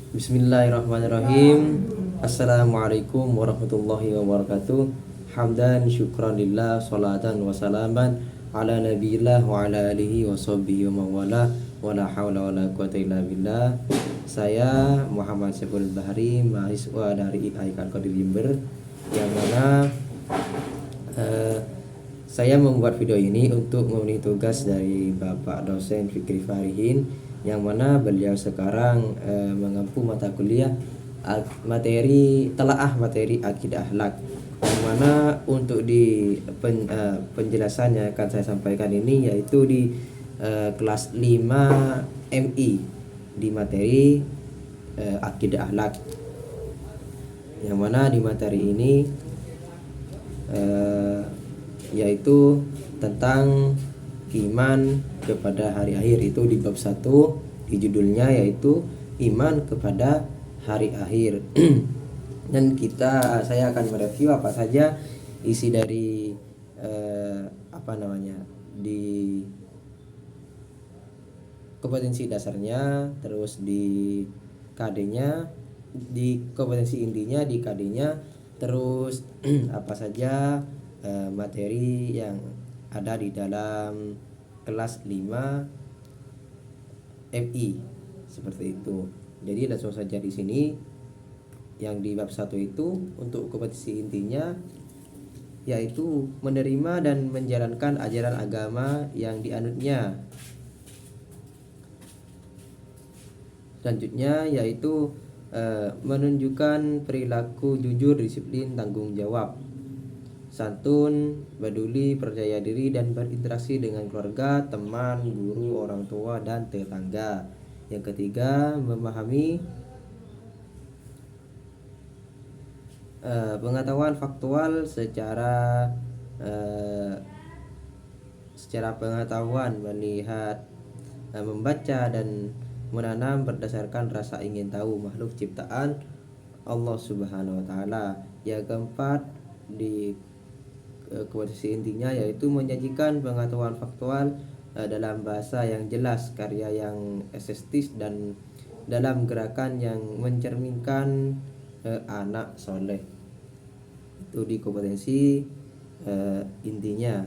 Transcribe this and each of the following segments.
Bismillahirrahmanirrahim. Assalamualaikum warahmatullahi wabarakatuh. Hamdan syukran lillah, salatan wa salaman ala nabiyillah wa ala alihi wa sahbihi wa mawala wa la hawla wa la quwata illa billah. Saya Muhammad Syekul Bahri, mahasiswa dari IAIN Kodir Jember, yang mana saya membuat video ini untuk memenuhi tugas dari Bapak dosen Fikri Farihin, yang mana beliau sekarang mengampu mata kuliah materi materi akidah akhlak, yang mana untuk di penjelasannya akan saya sampaikan ini yaitu di kelas 5 MI di materi akidah akhlak, yang mana di materi ini yaitu tentang iman kepada hari akhir. Itu di bab 1 di judulnya yaitu iman kepada hari akhir. Dan saya akan mereview apa saja isi dari di kompetensi dasarnya, terus di KD-nya, di kompetensi intinya di KD-nya, terus apa saja materi yang ada di dalam kelas 5 MI seperti itu. Jadi langsung saja di sini. Yang di bab 1 itu untuk kompetensi intinya yaitu menerima dan menjalankan ajaran agama yang dianutnya. Selanjutnya yaitu menunjukkan perilaku jujur, disiplin, tanggung jawab, santun, peduli, percaya diri, dan berinteraksi dengan keluarga, teman, guru, orang tua, dan tetangga. Yang ketiga, memahami pengetahuan faktual secara pengetahuan, melihat, membaca, dan menanam berdasarkan rasa ingin tahu makhluk ciptaan Allah Subhanahu wa Ta'ala. Yang keempat, di kompetensi intinya yaitu menyajikan pengetahuan faktual dalam bahasa yang jelas, karya yang estetis, dan dalam gerakan yang mencerminkan anak soleh. Itu di kompetensi intinya.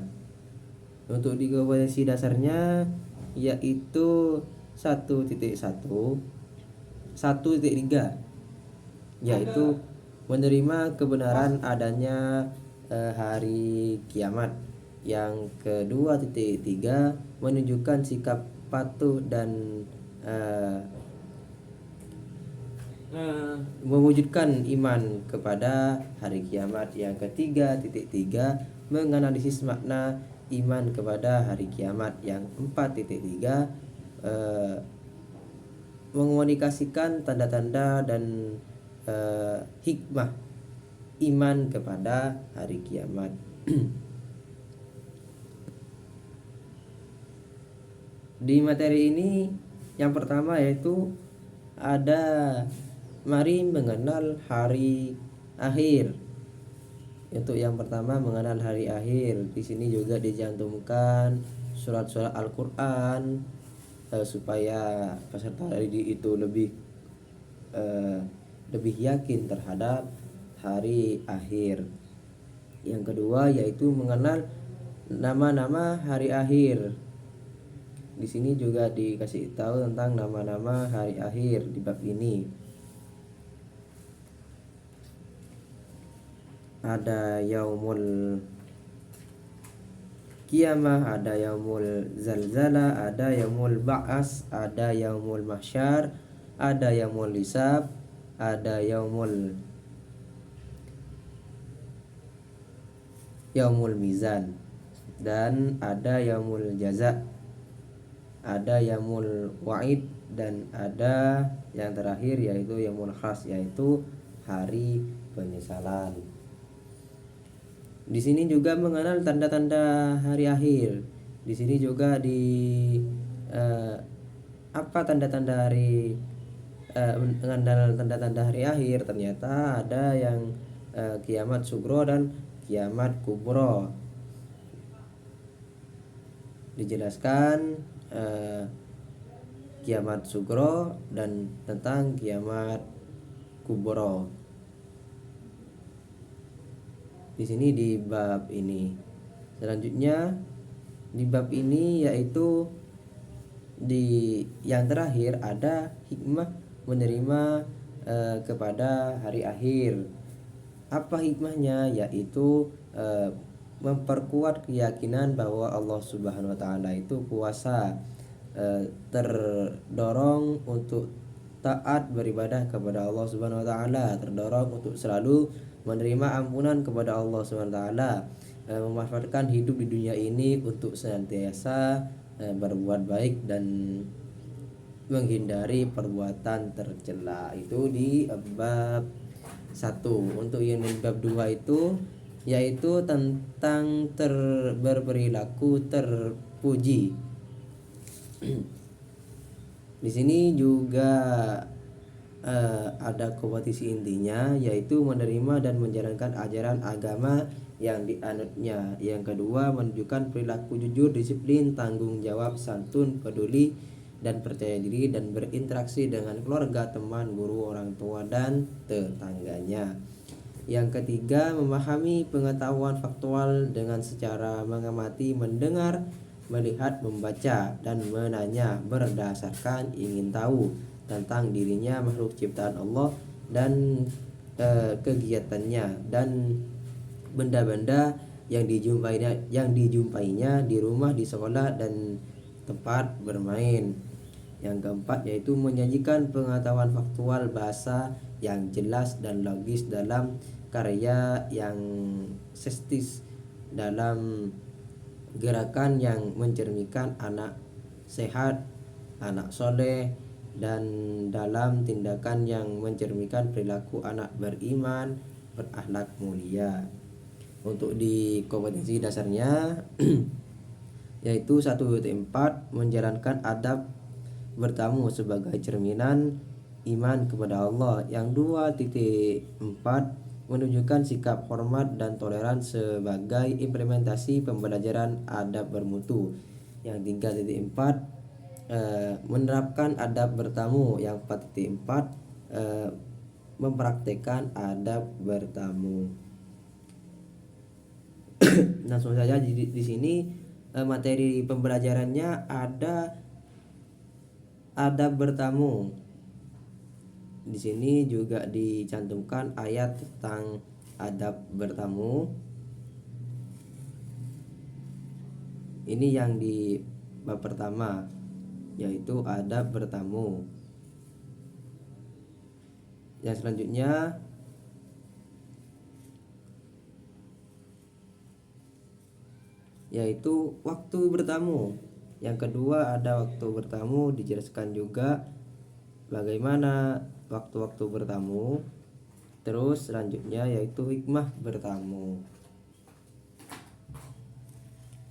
Untuk di kompetensi dasarnya yaitu 1.1 1.3 yaitu menerima kebenaran adanya hari kiamat. Yang kedua, 3 menunjukkan sikap patuh dan mewujudkan iman kepada hari kiamat. Yang ketiga, 3 menganalisis makna iman kepada hari kiamat. Yang 4.3 mengomunikasikan tanda-tanda dan hikmah iman kepada hari kiamat. Di materi ini yang pertama yaitu ada mari mengenal hari akhir. Untuk yang pertama, mengenal hari akhir. Di sini juga dicantumkan surat-surat Al-Qur'an supaya peserta didik itu lebih yakin terhadap hari akhir. Yang kedua yaitu mengenal nama-nama hari akhir. Di sini juga dikasih tahu tentang nama-nama hari akhir di bab ini. Ada yaumul qiyamah, ada yaumul zalzalah, ada yaumul ba'as, ada yaumul mahsyar, ada yaumul hisab, ada yaumul mizan, dan ada yaumul jaza, ada yaumul wa'id, dan ada yang terakhir yaitu yaumul khas, yaitu hari penyesalan. Di sini juga mengenal tanda-tanda hari akhir. Di sini juga apa tanda-tanda hari mengenal tanda-tanda hari akhir. Ternyata ada yang kiamat sugro dan kiamat kubro. Dijelaskan kiamat sugro dan tentang kiamat kubro. Di sini di bab ini. Selanjutnya di bab ini yaitu di yang terakhir ada hikmah menerima kepada hari akhir. Apa hikmahnya? Yaitu memperkuat keyakinan bahwa Allah Subhanahu wa taala itu kuasa, terdorong untuk taat beribadah kepada Allah Subhanahu wa taala, terdorong untuk selalu menerima ampunan kepada Allah Subhanahu wa taala, memanfaatkan hidup di dunia ini untuk senantiasa berbuat baik dan menghindari perbuatan tercela. Itu di bab 1. Untuk yang di bab 2 itu yaitu tentang berperilaku terpuji. Di sini juga ada kompetisi intinya, yaitu menerima dan menjalankan ajaran agama yang dianutnya. Yang kedua, menunjukkan perilaku jujur, disiplin, tanggung jawab, santun, peduli, dan percaya diri, dan berinteraksi dengan keluarga, teman, guru, orang tua, dan tetangganya. Yang ketiga, memahami pengetahuan faktual dengan secara mengamati, mendengar, melihat, membaca, dan menanya berdasarkan ingin tahu tentang dirinya, makhluk ciptaan Allah, dan kegiatannya, dan benda-benda yang dijumpainya di rumah, di sekolah, dan tempat bermain. Yang keempat yaitu menyajikan pengetahuan faktual, bahasa yang jelas dan logis dalam karya yang sestis, dalam gerakan yang mencerminkan anak sehat, anak soleh, dan dalam tindakan yang mencerminkan perilaku anak beriman, berakhlak mulia. Untuk di kompetensi dasarnya yaitu 1.4 menjalankan adab bertamu sebagai cerminan iman kepada Allah. Yang 2.4 menunjukkan sikap hormat dan toleran sebagai implementasi pembelajaran adab bermutu. Yang 3.4 menerapkan adab bertamu. Yang 4.4 mempraktekkan adab bertamu. Langsung saja di sini materi pembelajarannya ada adab bertamu. Di sini juga dicantumkan ayat tentang adab bertamu. Ini yang di bab pertama, yaitu adab bertamu. Yang selanjutnya yaitu waktu bertamu. Yang kedua ada waktu bertamu, dijelaskan juga bagaimana waktu-waktu bertamu. Terus selanjutnya yaitu hikmah bertamu.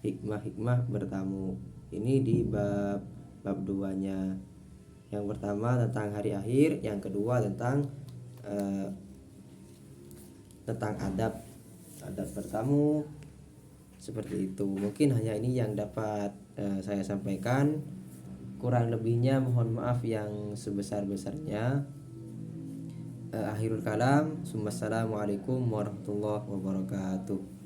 Hikmah bertamu. Ini di bab 2-nya. Yang pertama tentang hari akhir, yang kedua tentang adab bertamu. Seperti itu. Mungkin hanya ini yang dapat saya sampaikan. Kurang lebihnya mohon maaf yang sebesar-besarnya. Akhirul kalam. Assalamualaikum warahmatullahi wabarakatuh.